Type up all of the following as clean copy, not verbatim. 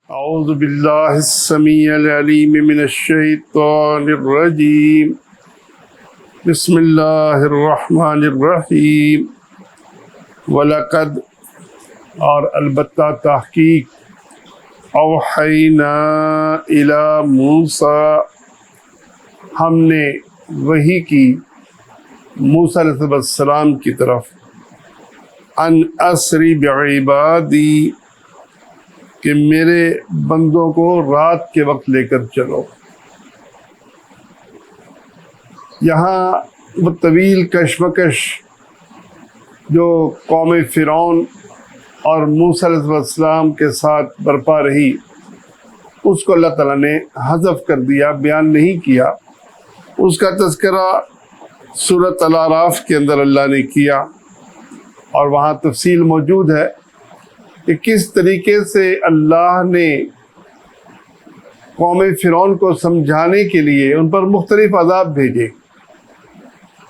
اعوذ باللہ السمیع العلیم من الشیطان الرجیم بسم اللہ الرحمن الرحیم وَلَقَدْ اور البتہ تحقیق اوحینا الی موسیٰ ہم نے وحی کی موسیٰ علیہ السلام کی طرف ان اسری بعبادی کہ میرے بندوں کو رات کے وقت لے کر چلو۔ یہاں وہ طویل کشمکش جو قوم فرعون اور موسیٰ علیہ السلام کے ساتھ برپا رہی اس کو اللہ تعالیٰ نے حذف کر دیا، بیان نہیں کیا۔ اس کا تذکرہ سورۃ الاعراف کے اندر اللہ نے کیا اور وہاں تفصیل موجود ہے کہ کس طریقے سے اللہ نے قوم فرعون کو سمجھانے کے لیے ان پر مختلف عذاب بھیجے،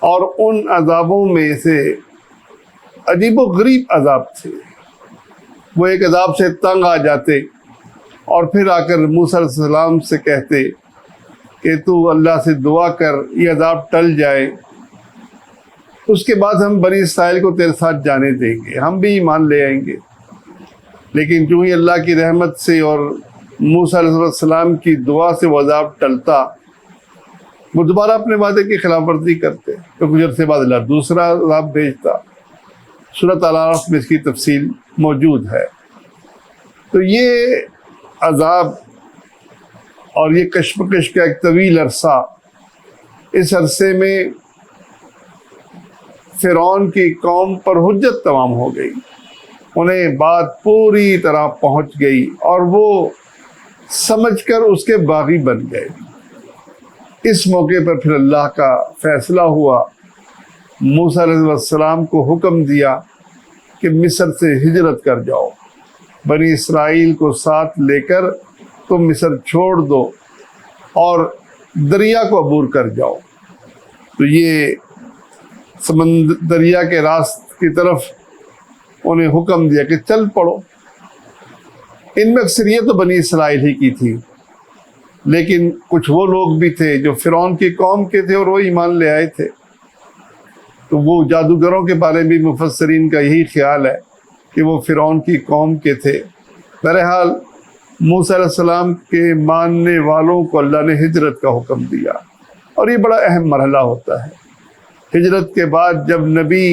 اور ان عذابوں میں سے عجیب و غریب عذاب تھے۔ وہ ایک عذاب سے تنگ آ جاتے اور پھر آ کر موسیٰ علیہ السلام سے کہتے کہ تو اللہ سے دعا کر یہ عذاب ٹل جائے، اس کے بعد ہم بنی اسرائیل کو تیرے ساتھ جانے دیں گے، ہم بھی ایمان لے آئیں گے۔ لیکن جو ہی اللہ کی رحمت سے اور موسیٰ علیہ السلام کی دعا سے وہ عذاب ٹلتا، وہ دوبارہ اپنے وعدے کی خلاف ورزی کرتے تو کچھ عرصے بعد اللہ دوسرا عذاب بھیجتا۔ سورۃ الاعراف میں اس کی تفصیل موجود ہے۔ تو یہ عذاب اور یہ کشمکش کا ایک طویل عرصہ، اس عرصے میں فرعون کی قوم پر حجت تمام ہو گئی، انہیں بات پوری طرح پہنچ گئی اور وہ سمجھ کر اس کے باغی بن گئے۔ اس موقع پر پھر اللہ کا فیصلہ ہوا، موسیٰ علیہ السلام کو حکم دیا کہ مصر سے ہجرت کر جاؤ، بنی اسرائیل کو ساتھ لے کر تم مصر چھوڑ دو اور دریا کو عبور کر جاؤ۔ تو یہ دریا کے راست کی طرف انہیں حکم دیا کہ چل پڑو۔ ان میں اکثریت تو بنی اسرائیل ہی کی تھی، لیکن کچھ وہ لوگ بھی تھے جو فرعون کی قوم کے تھے اور وہ ایمان لے آئے تھے۔ تو وہ جادوگروں کے بارے میں مفسرین کا یہی خیال ہے کہ وہ فرعون کی قوم کے تھے۔ بہرحال موسیٰ علیہ السلام کے ماننے والوں کو اللہ نے ہجرت کا حکم دیا، اور یہ بڑا اہم مرحلہ ہوتا ہے۔ ہجرت کے بعد جب نبی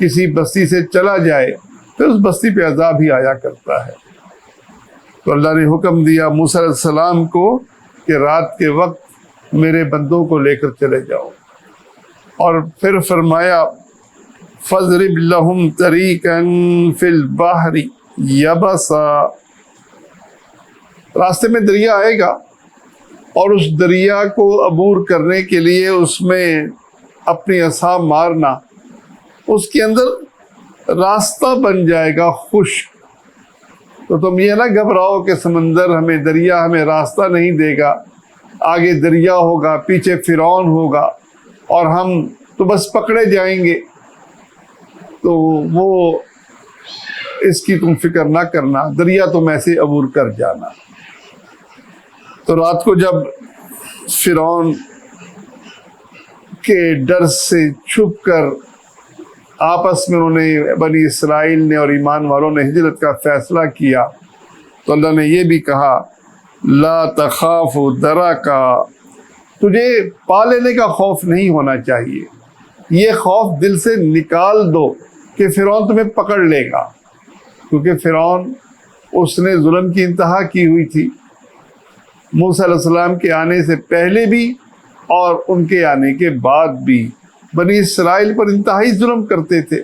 کسی بستی سے چلا جائے پھر اس بستی پہ عذاب ہی آیا کرتا ہے۔ تو اللہ نے حکم دیا موسیٰ علیہ السلام کو کہ رات کے وقت میرے بندوں کو لے کر چلے جاؤ، اور پھر فرمایا فَاضْرِبْ لَهُمْ طَرِيقًا فِي الْبَحْرِ يَبَسًا، راستے میں دریا آئے گا اور اس دریا کو عبور کرنے کے لیے اس میں اپنی عصا مارنا، اس کے اندر راستہ بن جائے گا خشک۔ تو تم یہ نہ گھبراؤ کہ سمندر ہمیں، دریا ہمیں راستہ نہیں دے گا، آگے دریا ہوگا، پیچھے فرعون ہوگا اور ہم تو بس پکڑے جائیں گے۔ تو وہ اس کی تم فکر نہ کرنا، دریا تم ایسے عبور کر جانا۔ تو رات کو جب فرعون کے ڈر سے چھپ کر آپس میں انہوں نے، بنی اسرائیل نے اور ایمان والوں نے ہجرت کا فیصلہ کیا، تو اللہ نے یہ بھی کہا لا تخاف درکا، تجھے پا لینے کا خوف نہیں ہونا چاہیے، یہ خوف دل سے نکال دو کہ فرعون تمہیں پکڑ لے گا، کیونکہ فرعون اس نے ظلم کی انتہا کی ہوئی تھی، موسیٰ علیہ السلام کے آنے سے پہلے بھی اور ان کے آنے کے بعد بھی بنی اسرائیل پر انتہائی ظلم کرتے تھے۔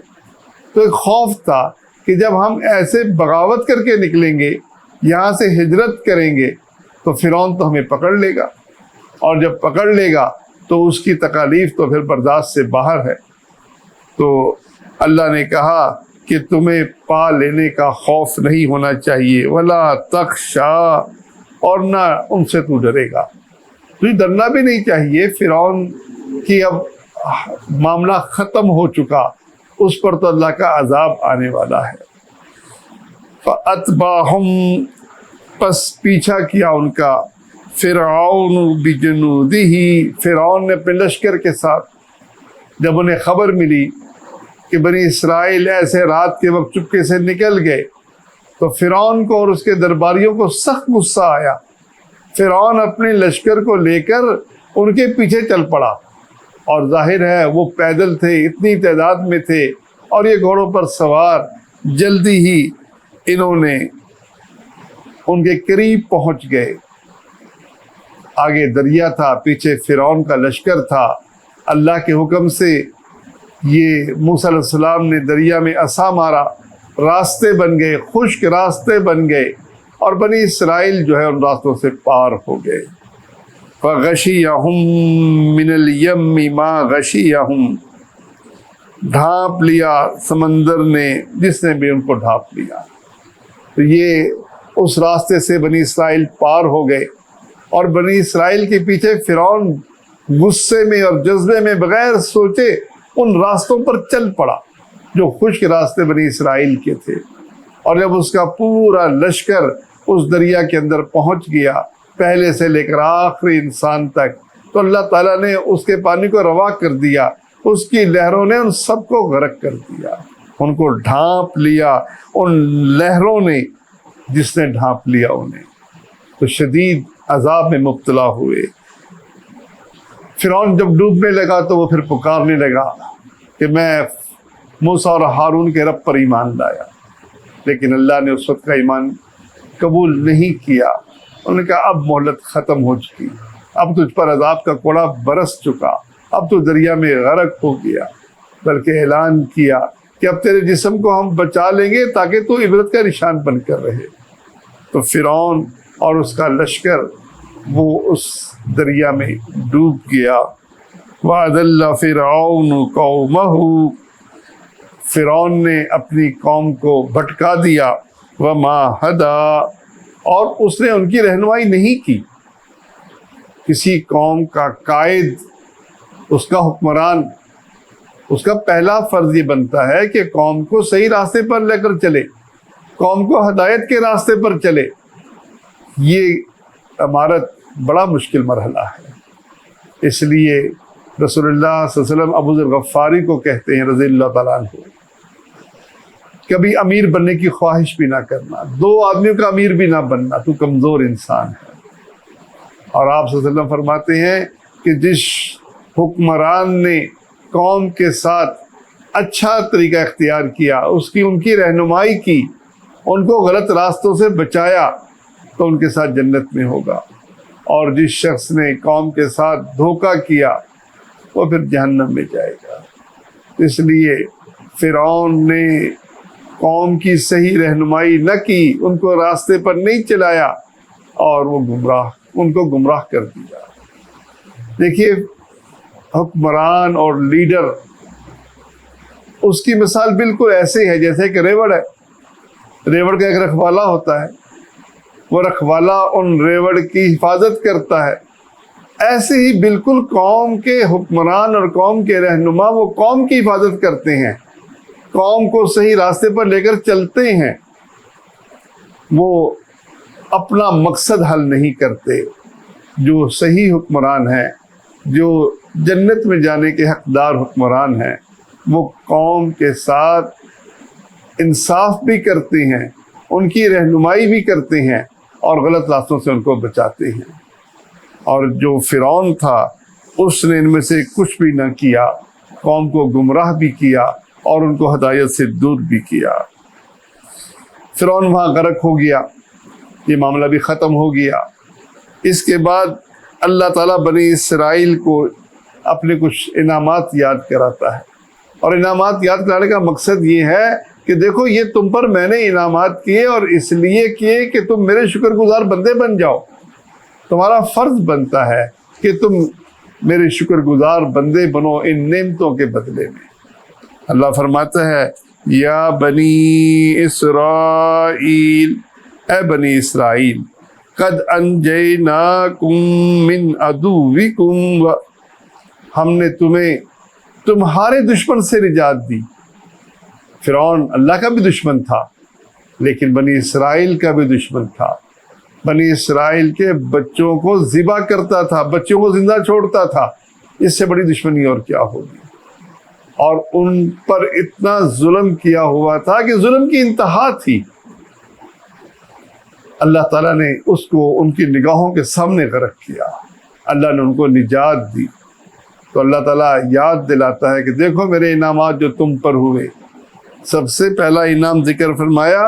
تو ایک خوف تھا کہ جب ہم ایسے بغاوت کر کے نکلیں گے، یہاں سے ہجرت کریں گے، تو فرعون تو ہمیں پکڑ لے گا، اور جب پکڑ لے گا تو اس کی تکالیف تو پھر برداشت سے باہر ہے۔ تو اللہ نے کہا کہ تمہیں پا لینے کا خوف نہیں ہونا چاہیے، ولا تخشا، اور نہ ان سے تو ڈرے گا، تجھے ڈرنا بھی نہیں چاہیے۔ فرعون کی اب معاملہ ختم ہو چکا، اس پر تو اللہ کا عذاب آنے والا ہے۔ فَأَتْبَعَهُمْ پس پیچھا کیا ان کا فرعون بجنودہ، فرعون نے اپنے لشکر کے ساتھ، جب انہیں خبر ملی کہ بنی اسرائیل ایسے رات کے وقت چپکے سے نکل گئے تو فرعون کو اور اس کے درباریوں کو سخت غصہ آیا۔ فرعون اپنے لشکر کو لے کر ان کے پیچھے چل پڑا، اور ظاہر ہے وہ پیدل تھے، اتنی تعداد میں تھے، اور یہ گھوڑوں پر سوار۔ جلدی ہی انہوں نے ان کے قریب پہنچ گئے۔ آگے دریا تھا، پیچھے فرعون کا لشکر تھا۔ اللہ کے حکم سے یہ موسیٰ علیہ السلام نے دریا میں عصا مارا، راستے بن گئے، خشک راستے بن گئے، اور بنی اسرائیل جو ہے ان راستوں سے پار ہو گئے۔ فَغَشِيَهُم مِّنَ الْيَمِّ مَا غَشِيَهُم، ڈھانپ لیا سمندر نے جس نے بھی ان کو ڈھانپ لیا۔ تو یہ اس راستے سے بنی اسرائیل پار ہو گئے، اور بنی اسرائیل کے پیچھے فرعون غصے میں اور جذبے میں بغیر سوچے ان راستوں پر چل پڑا جو خشک راستے بنی اسرائیل کے تھے۔ اور جب اس کا پورا لشکر اس دریا کے اندر پہنچ گیا، پہلے سے لے کر آخری انسان تک، تو اللہ تعالیٰ نے اس کے پانی کو روا کر دیا، اس کی لہروں نے ان سب کو غرق کر دیا، ان کو ڈھانپ لیا ان لہروں نے جس نے ڈھانپ لیا انہیں، تو شدید عذاب میں مبتلا ہوئے۔ فرعون جب ڈوبنے لگا تو وہ پھر پکارنے لگا کہ میں موسیٰ اور ہارون کے رب پر ایمان لایا، لیکن اللہ نے اس وقت کا ایمان قبول نہیں کیا۔ انہوں نے کہا اب مہلت ختم ہو چکی، اب تجھ پر عذاب کا کوڑا برس چکا، اب تو دریا میں غرق ہو گیا۔ بلکہ اعلان کیا کہ اب تیرے جسم کو ہم بچا لیں گے تاکہ تو عبرت کا نشان بن کر رہے۔ تو فرعون اور اس کا لشکر وہ اس دریا میں ڈوب گیا۔ وَأَضَلَّ فِرْعَوْنُ قَوْمَهُ، فرعون نے اپنی قوم کو بھٹکا دیا۔ وَمَا هَدَىٰ، اور اس نے ان کی رہنمائی نہیں کی۔ کسی قوم کا قائد، اس کا حکمران، اس کا پہلا فرض یہ بنتا ہے کہ قوم کو صحیح راستے پر لے کر چلے، قوم کو ہدایت کے راستے پر چلے۔ یہ امارت بڑا مشکل مرحلہ ہے، اس لیے رسول اللہ صلی اللہ علیہ وسلم ابو ذر غفاری کو کہتے ہیں رضی اللہ تعالیٰ عنہ، کبھی امیر بننے کی خواہش بھی نہ کرنا، دو آدمیوں کا امیر بھی نہ بننا، تو کمزور انسان ہے۔ اور آپ صلی اللہ علیہ وسلم فرماتے ہیں کہ جس حکمران نے قوم کے ساتھ اچھا طریقہ اختیار کیا، ان کی رہنمائی کی، ان کو غلط راستوں سے بچایا، تو ان کے ساتھ جنت میں ہوگا۔ اور جس شخص نے قوم کے ساتھ دھوکہ کیا وہ پھر جہنم میں جائے گا۔ اس لیے فرعون نے قوم کی صحیح رہنمائی نہ کی، ان کو راستے پر نہیں چلایا، اور وہ ان کو گمراہ کر دیا۔ دیکھیے حکمران اور لیڈر، اس کی مثال بالکل ایسے ہے جیسے کہ ریوڑ ہے۔ ریوڑ کا ایک رکھوالا ہوتا ہے، وہ رکھوالا ان ریوڑ کی حفاظت کرتا ہے۔ ایسے ہی بالکل قوم کے حکمران اور قوم کے رہنما وہ قوم کی حفاظت کرتے ہیں، قوم کو صحیح راستے پر لے کر چلتے ہیں، وہ اپنا مقصد حل نہیں کرتے۔ جو صحیح حکمران ہیں، جو جنت میں جانے کے حقدار حکمران ہیں، وہ قوم کے ساتھ انصاف بھی کرتے ہیں، ان کی رہنمائی بھی کرتے ہیں، اور غلط راستوں سے ان کو بچاتے ہیں۔ اور جو فرعون تھا اس نے ان میں سے کچھ بھی نہ کیا، قوم کو گمراہ بھی کیا اور ان کو ہدایت سے دور بھی کیا۔ فرعون وہاں غرق ہو گیا، یہ معاملہ بھی ختم ہو گیا۔ اس کے بعد اللہ تعالیٰ بنی اسرائیل کو اپنے کچھ انعامات یاد کراتا ہے، اور انعامات یاد کرانے کا مقصد یہ ہے کہ دیکھو یہ تم پر میں نے انعامات کیے، اور اس لیے کیے کہ تم میرے شکر گزار بندے بن جاؤ۔ تمہارا فرض بنتا ہے کہ تم میرے شکر گزار بندے بنو ان نعمتوں کے بدلے میں۔ اللہ فرماتا ہے یا بنی اسرائیل، اے بنی اسرائیل، قد انجیناکم من عدوکم، ہم نے تمہیں تمہارے دشمن سے نجات دی۔ فرعون اللہ کا بھی دشمن تھا، لیکن بنی اسرائیل کا بھی دشمن تھا۔ بنی اسرائیل کے بچوں کو ذبح کرتا تھا، بچوں کو زندہ چھوڑتا تھا، اس سے بڑی دشمنی اور کیا ہوگی؟ اور ان پر اتنا ظلم کیا ہوا تھا کہ ظلم کی انتہا تھی۔ اللہ تعالیٰ نے اس کو ان کی نگاہوں کے سامنے غرق کیا، اللہ نے ان کو نجات دی۔ تو اللہ تعالیٰ یاد دلاتا ہے کہ دیکھو میرے انعامات جو تم پر ہوئے۔ سب سے پہلا انعام ذکر فرمایا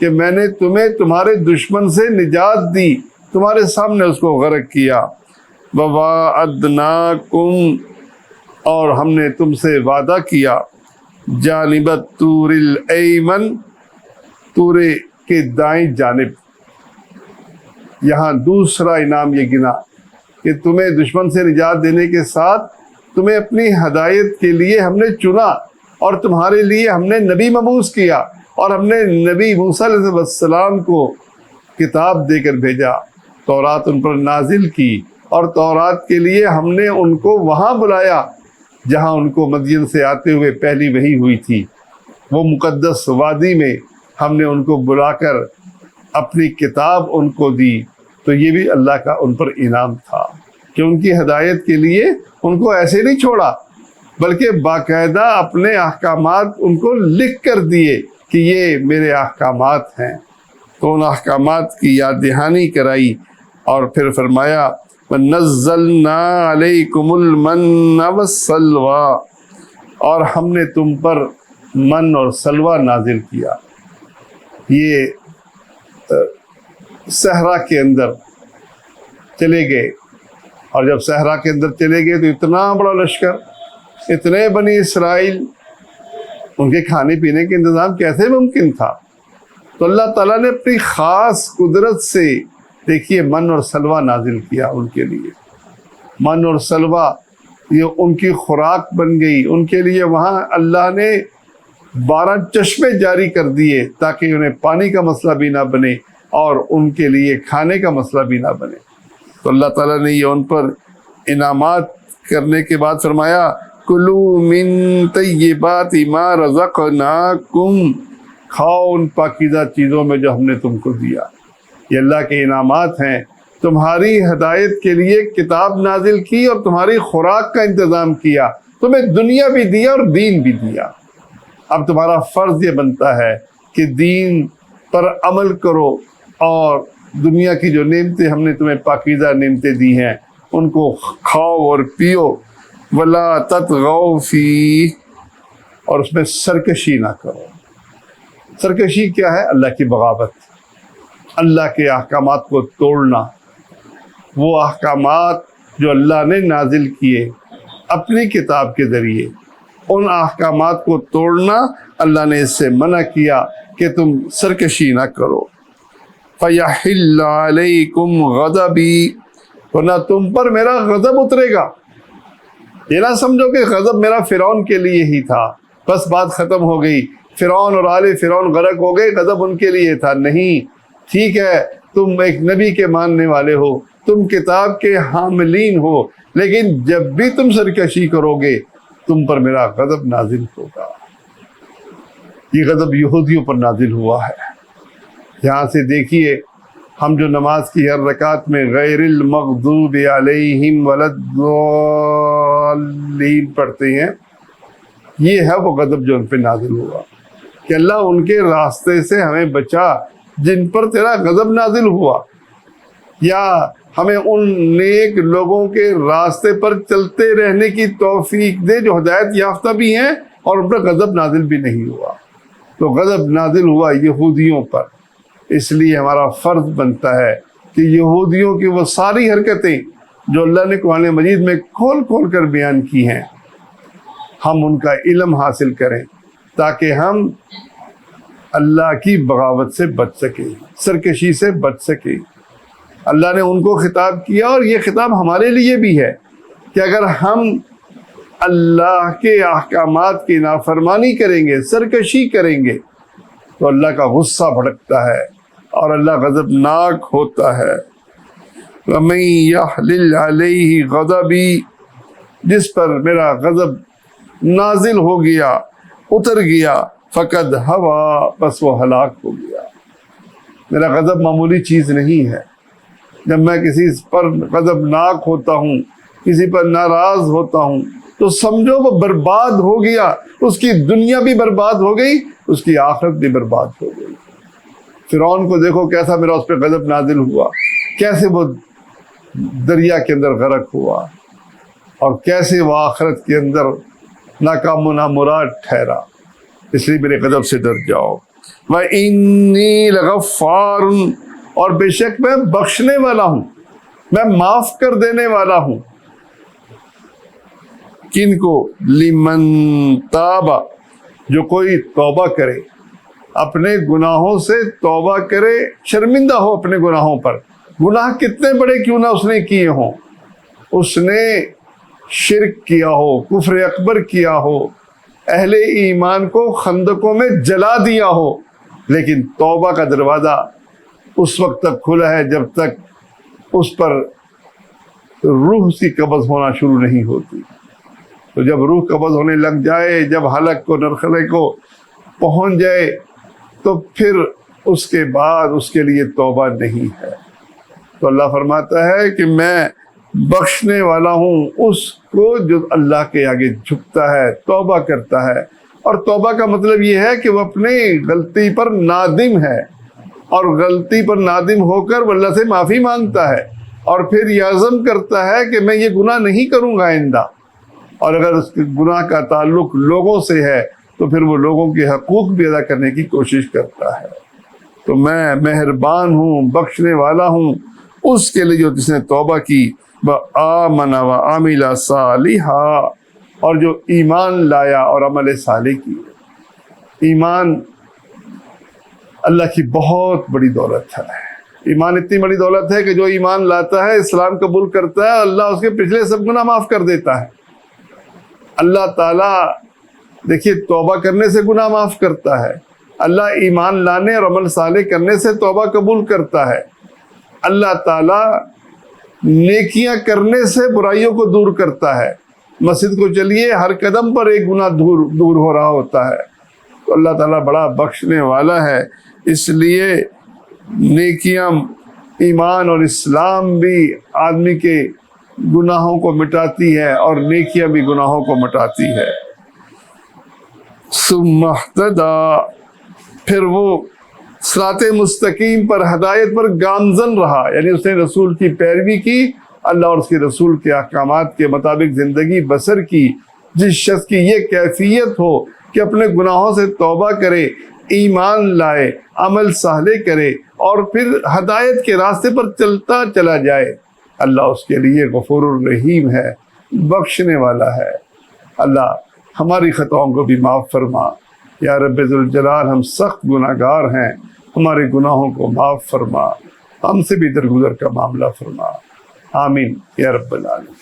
کہ میں نے تمہیں تمہارے دشمن سے نجات دی، تمہارے سامنے اس کو غرق کیا۔ وَوَعَدْنَاكُمْ، اور ہم نے تم سے وعدہ کیا، جانب الطور الایمن، طور کے دائیں جانب۔ یہاں دوسرا انعام یہ گنا کہ تمہیں دشمن سے نجات دینے کے ساتھ تمہیں اپنی ہدایت کے لیے ہم نے چنا، اور تمہارے لیے ہم نے نبی مبعوث کیا، اور ہم نے نبی موسیٰ علیہ السلام کو کتاب دے کر بھیجا، تورات ان پر نازل کی، اور تورات کے لیے ہم نے ان کو وہاں بلایا جہاں ان کو مدین سے آتے ہوئے پہلی وحی ہوئی تھی۔ وہ مقدس وادی میں ہم نے ان کو بلا کر اپنی کتاب ان کو دی۔ تو یہ بھی اللہ کا ان پر انعام تھا کہ ان کی ہدایت کے لیے ان کو ایسے نہیں چھوڑا، بلکہ باقاعدہ اپنے احکامات ان کو لکھ کر دیے کہ یہ میرے احکامات ہیں۔ تو ان احکامات کی یاد دہانی کرائی، اور پھر فرمایا وَنَزَّلْنَا عَلَيْكُمُ الْمَنَّ وَالسَّلْوَىٰ، اور ہم نے تم پر من اور سلوہ نازل کیا۔ یہ صحرا کے اندر چلے گئے، اور جب صحرا کے اندر چلے گئے تو اتنا بڑا لشکر، اتنے بنی اسرائیل، ان کے کھانے پینے کے انتظام کیسے ممکن تھا؟ تو اللہ تعالیٰ نے اپنی خاص قدرت سے دیکھیے من اور سلوہ نازل کیا ان کے لیے۔ من اور سلوہ یہ ان کی خوراک بن گئی، ان کے لیے وہاں اللہ نے 12 چشمے جاری کر دیے تاکہ انہیں پانی کا مسئلہ بھی نہ بنے اور ان کے لیے کھانے کا مسئلہ بھی نہ بنے۔ تو اللہ تعالیٰ نے یہ ان پر انعامات کرنے کے بعد فرمایا کلوا من طیبات ما رزقناکم، کھاؤ ان پاکیزہ چیزوں میں جو ہم نے تم کو دیا۔ یہ اللہ کے انعامات ہیں، تمہاری ہدایت کے لیے کتاب نازل کی اور تمہاری خوراک کا انتظام کیا، تمہیں دنیا بھی دیا اور دین بھی دیا۔ اب تمہارا فرض یہ بنتا ہے کہ دین پر عمل کرو، اور دنیا کی جو نعمتیں ہم نے تمہیں پاکیزہ نعمتیں دی ہیں ان کو کھاؤ اور پیو۔ وَلَا تَطْغَوْا فِيهِ، اور اس میں سرکشی نہ کرو۔ سرکشی کیا ہے؟ اللہ کی بغاوت، اللہ کے احکامات کو توڑنا۔ وہ احکامات جو اللہ نے نازل کیے اپنی کتاب کے ذریعے، ان احکامات کو توڑنا اللہ نے اس سے منع کیا کہ تم سرکشی نہ کرو۔ فَيَحِلَّ عَلَيْكُمْ غَضَبِي، ورنہ تم پر میرا غضب اترے گا۔ یہ نہ سمجھو کہ غضب میرا فرعون کے لیے ہی تھا، بس بات ختم ہو گئی، فرعون اور آل فرعون غرق ہو گئے، غضب ان کے لیے تھا۔ نہیں، ٹھیک ہے تم ایک نبی کے ماننے والے ہو، تم کتاب کے حاملین ہو، لیکن جب بھی تم سرکشی کرو گے تم پر میرا غضب نازل ہوگا۔ یہ غضب یہودیوں پر نازل ہوا ہے۔ یہاں سے دیکھیے، ہم جو نماز کی ہر رکعت میں غیر المغضوب علیہم ولا الضالین پڑھتے ہیں، یہ ہے وہ غضب جو ان پہ نازل ہوا کہ اللہ ان کے راستے سے ہمیں بچا جن پر تیرا غضب نازل ہوا، یا ہمیں ان نیک لوگوں کے راستے پر چلتے رہنے کی توفیق دے جو ہدایت یافتہ بھی ہیں اور ان پر غضب نازل بھی نہیں ہوا۔ تو غضب نازل ہوا یہودیوں پر، اس لیے ہمارا فرض بنتا ہے کہ یہودیوں کی وہ ساری حرکتیں جو اللہ نے قرآن مجید میں کھول کھول کر بیان کی ہیں، ہم ان کا علم حاصل کریں تاکہ ہم اللہ کی بغاوت سے بچ سکیں، سرکشی سے بچ سکیں۔ اللہ نے ان کو خطاب کیا، اور یہ خطاب ہمارے لیے بھی ہے کہ اگر ہم اللہ کے احکامات کی نافرمانی کریں گے، سرکشی کریں گے، تو اللہ کا غصہ بھڑکتا ہے اور اللہ غضبناک ہوتا ہے۔ وَمَن يَحْلِلْ عَلَيْهِ غَضَبِي، جس پر میرا غضب نازل ہو گیا، اتر گیا، فقد ہوا، بس وہ ہلاک ہو گیا۔ میرا غضب معمولی چیز نہیں ہے، جب میں کسی پر غضبناک ہوتا ہوں، کسی پر ناراض ہوتا ہوں، تو سمجھو وہ برباد ہو گیا، اس کی دنیا بھی برباد ہو گئی، اس کی آخرت بھی برباد ہو گئی۔ فرعون کو دیکھو کیسا میرا اس پہ غضب نازل ہوا، کیسے وہ دریا کے اندر غرق ہوا، اور کیسے وہ آخرت کے اندر ناکام و نامراد ٹھہرا۔ اس لیے میرے غضب سے ڈر جاؤ۔ وَإِنِّي لَغَفَّارٌ، اور بے شک میں بخشنے والا ہوں، میں معاف کر دینے والا ہوں۔ کن کو؟ لمن تاب، جو کوئی توبہ کرے، اپنے گناہوں سے توبہ کرے، شرمندہ ہو اپنے گناہوں پر، گناہ کتنے بڑے کیوں نہ اس نے کیے ہوں، اس نے شرک کیا ہو، کفر اکبر کیا ہو، اہل ایمان کو خندقوں میں جلا دیا ہو، لیکن توبہ کا دروازہ اس وقت تک کھلا ہے جب تک اس پر روح کی قبض ہونا شروع نہیں ہوتی۔ تو جب روح قبض ہونے لگ جائے، جب حلق کو نرخلے کو پہنچ جائے، تو پھر اس کے بعد اس کے لیے توبہ نہیں ہے۔ تو اللہ فرماتا ہے کہ میں بخشنے والا ہوں اس کو جو اللہ کے آگے جھکتا ہے، توبہ کرتا ہے۔ اور توبہ کا مطلب یہ ہے کہ وہ اپنی غلطی پر نادم ہے، اور غلطی پر نادم ہو کر وہ اللہ سے معافی مانگتا ہے، اور پھر یہ عزم کرتا ہے کہ میں یہ گناہ نہیں کروں گا آئندہ۔ اور اگر اس گناہ کا تعلق لوگوں سے ہے تو پھر وہ لوگوں کے حقوق بھی ادا کرنے کی کوشش کرتا ہے۔ تو میں مہربان ہوں، بخشنے والا ہوں اس کے لیے جو جس نے توبہ کی، وآمن وعمل صالحا، اور جو ایمان لایا اور عمل صالح کی۔ ایمان اللہ کی بہت بڑی دولت ہے۔ ایمان اتنی بڑی دولت ہے کہ جو ایمان لاتا ہے، اسلام قبول کرتا ہے، اللہ اس کے پچھلے سب گناہ معاف کر دیتا ہے۔ اللہ تعالیٰ دیکھیے توبہ کرنے سے گناہ معاف کرتا ہے، اللہ ایمان لانے اور عمل صالح کرنے سے توبہ قبول کرتا ہے، اللہ تعالیٰ نیکیاں کرنے سے برائیوں کو دور کرتا ہے۔ مسجد کو چلیے، ہر قدم پر ایک گناہ دور ہو رہا ہوتا ہے۔ تو اللہ تعالیٰ بڑا بخشنے والا ہے، اس لیے نیکیاں، ایمان اور اسلام بھی آدمی کے گناہوں کو مٹاتی ہے، اور نیکیاں بھی گناہوں کو مٹاتی ہے۔ ثم اہتدی، پھر وہ صراط مستقیم پر، ہدایت پر گامزن رہا، یعنی اس نے رسول کی پیروی کی، اللہ اور اس کے رسول کے احکامات کے مطابق زندگی بسر کی۔ جس شخص کی یہ کیفیت ہو کہ اپنے گناہوں سے توبہ کرے، ایمان لائے، عمل صالح کرے، اور پھر ہدایت کے راستے پر چلتا چلا جائے، اللہ اس کے لیے غفور الرحیم ہے، بخشنے والا ہے۔ اللہ ہماری خطاؤں کو بھی معاف فرما یا رب ذوالجلال، ہم سخت گناہگار ہیں، ہمارے گناہوں کو معاف فرما، ہم سے بھی درگزر کا معاملہ فرما، آمین یا رب العالمین۔